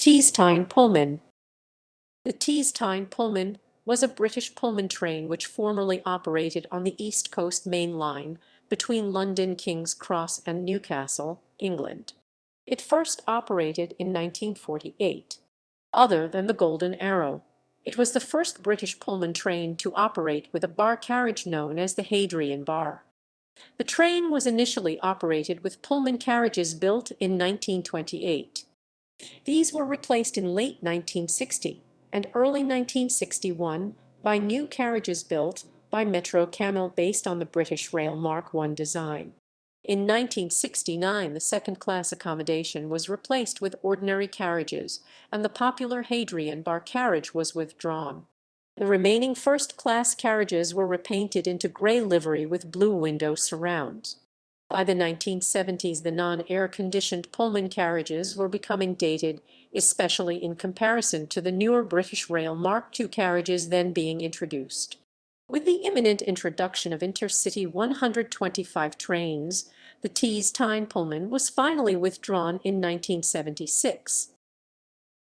Tees-Tyne Pullman. The Tees-Tyne Pullman was a British Pullman train which formerly operated on the East Coast Main Line between London King's Cross and Newcastle, England. It first operated in 1948. Other than the Golden Arrow, it was the first British Pullman train to operate with a bar carriage known as the Hadrian Bar. The train was initially operated with Pullman carriages built in 1928. These were replaced in late 1960 and early 1961 by new carriages built by Metro-Cammell based on the British Rail Mark I design. In 1969, the second-class accommodation was replaced with ordinary carriages, and the popular Hadrian Bar carriage was withdrawn. The remaining first-class carriages were repainted into grey livery with blue window surrounds. By the 1970s, the non-air-conditioned Pullman carriages were becoming dated, especially in comparison to the newer British Rail Mark II carriages then being introduced. With the imminent introduction of InterCity 125 trains, the Tees-Tyne Pullman was finally withdrawn in 1976.